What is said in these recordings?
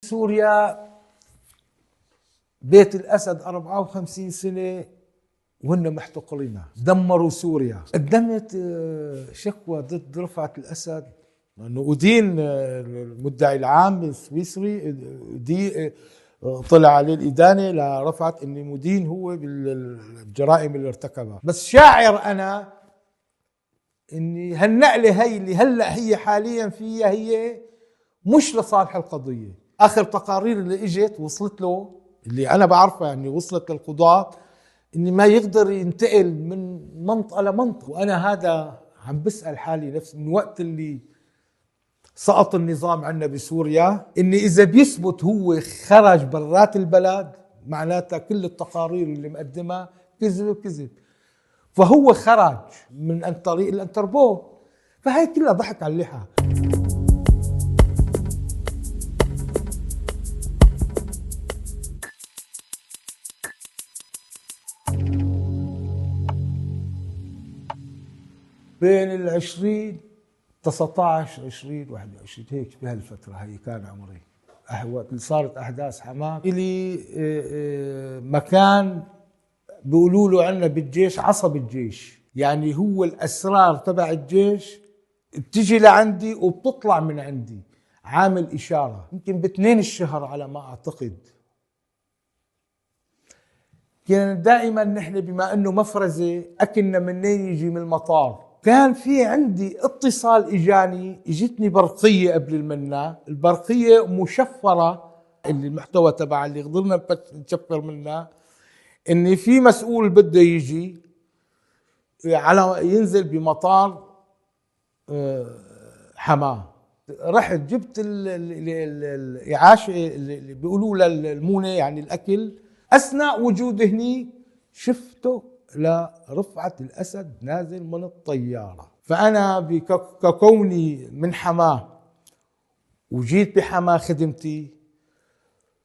سوريا بيت الأسد 54 سنة وهن محتقرين، دمروا سوريا. قدمت شكوى ضد رفعت الأسد لأنه أدين المدعي العام السويسري طلع عليه الإدانة لرفعت إني مدين هو بالجرائم اللي ارتكبها. بس شاعر أنا إني هالنقلة هي اللي هلأ هي حاليا فيها هي مش لصالح القضية. آخر تقارير اللي إجت وصلت له اللي أنا بعرفها يعني وصلت للقضاة إني ما يقدر ينتقل من منطقة لمنطقة. وأنا هذا عم بسأل حالي نفسي من وقت اللي سقط النظام عندنا بسوريا إني إذا بيثبت هو خرج برات البلد معناتها كل التقارير اللي مقدمها كذب كذب، فهو خرج من طريق الانتربول، فهي كلها ضحك على اللحى. بين 19 20 21 هيك بهالفترة هي كان عمري. وقت اللي صارت أحداث حماة إلي مكان بيقولوا له عنا بالجيش عصب الجيش، يعني هو الأسرار تبع الجيش بتجي لعندي وبتطلع من عندي، عامل إشارة يمكن ب2 الشهر على ما أعتقد. كان دائما نحن بما أنه مفرزة أكلنا منين يجي من المطار، كان في عندي اتصال اجتني برقية قبل المنا، البرقية مشفرة اللي المحتوى تبع اللي قدرنا نشفر منها إن في مسؤول بده يجي على ينزل بمطار حماه. رحت جبت الإعاشة اللي بيقولوا للمونة يعني الأكل، أثناء وجود هني شفته لرفعت الأسد نازل من الطيارة. فأنا ككوني من حماه وجيت بحماه خدمتي،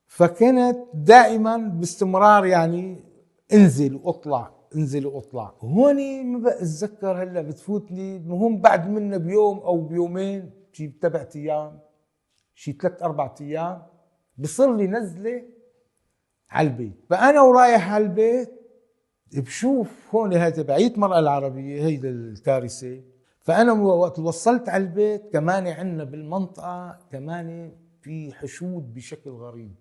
فكانت دائما باستمرار يعني انزل واطلع انزل واطلع. هوني ما بتذكر هلا بتفوتني المهم بعد منا بيوم او بيومين شي 7 ايام شي 3-4 ايام بصير لي نزله على البيت. فانا ورايح على البيت بشوف هون هاي تبعية المرأة العربية هي الكارثة. فانا وقت وصلت على البيت كمان عندنا بالمنطقة كمان في حشود بشكل غريب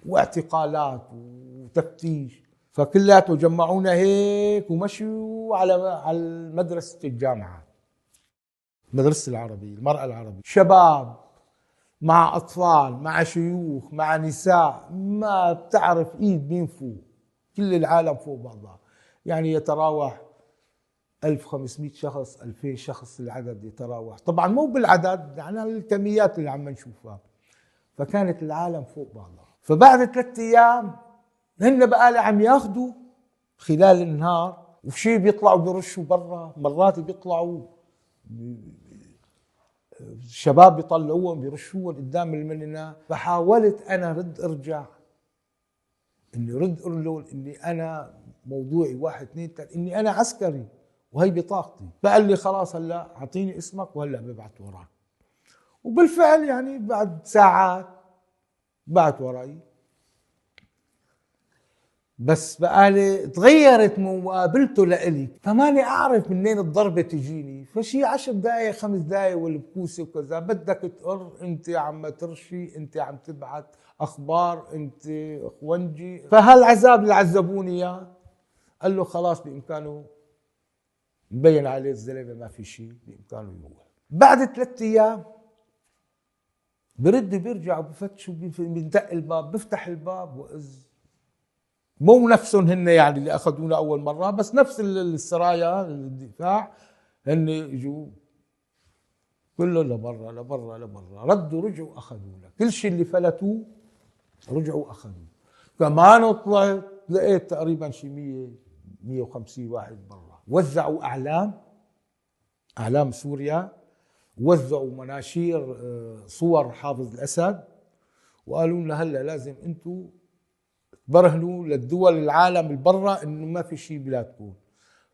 واعتقالات وتفتيش، فكلياته جمعونا هيك ومشوا على مدرسة الجامعة، مدرسة العربية المرأة العربية، شباب مع أطفال مع شيوخ مع نساء، ما بتعرف إيد مين فوق، كل العالم فوق بعضها، يعني يتراوح 1500 شخص 2000 شخص العدد يتراوح، طبعا مو بالعدد يعني الكميات اللي عم نشوفها. فكانت العالم فوق بعضها. فبعد 3 أيام هن بقى عم ياخذوا خلال النهار وشي بيطلعوا بيرشوا برا، مرات بيطلعوا الشباب بيطلعوهم بيرشوهم قدام المننا. فحاولت انا رد ارجع اني رد اقول له اني انا موضوعي 1 2 3 اني انا عسكري وهي بطاقتي. فقال لي خلاص هلا اعطيني اسمك وهلا ببعث وراك. وبالفعل يعني بعد ساعات بعت وراي. بس بقالي تغيرت مقابلته لإلي، فماني أعرف منين الضربة تجيني. فشي 10 دقايق 5 دقايق والبكوسة وكذا، بدك تقر أنت عم ترشي، أنت عم تبعت أخبار، أنت أخونجي. فهالعذاب اللي عذبوني إياه قال له خلاص بإمكانه مبين عليه الزلمة ما في شيء بإمكانه يروح. بعد 3 أيام برد بيرجع وبفتش وبندق الباب، بفتح الباب وإذ مو نفسهم هن يعني اللي اخذونا اول مره، بس نفس السرايا الدفاع هن اجوا كله لبرا لبرا لبرا، ردوا رجعوا اخذونا كل شيء اللي فلتوه، رجعوا اخذوه. كمان طلعت لقيت تقريبا شي 100 150 واحد برا. وزعوا اعلام سوريا، وزعوا مناشير صور حافظ الاسد، وقالوا لنا هلا لازم انتم برهنوا للدول العالم البرة انه ما في شيء بلادكم.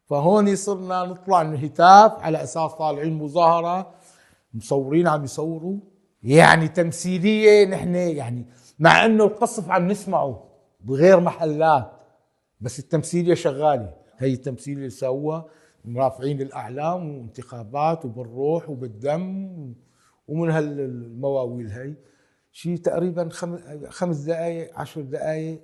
فهون صرنا نطلع نهتاف على اساس طالعين مظاهرة، مصورين عم يصوروا يعني تمثيلية نحن يعني، مع انه القصف عم نسمعه بغير محلات، بس التمثيلية شغالة. هي التمثيلية اللي سووها مرافعين الأعلام وانتخابات وبالروح وبالدم ومن هالمواويل هي، شيء تقريبا 5 دقائق 10 دقائق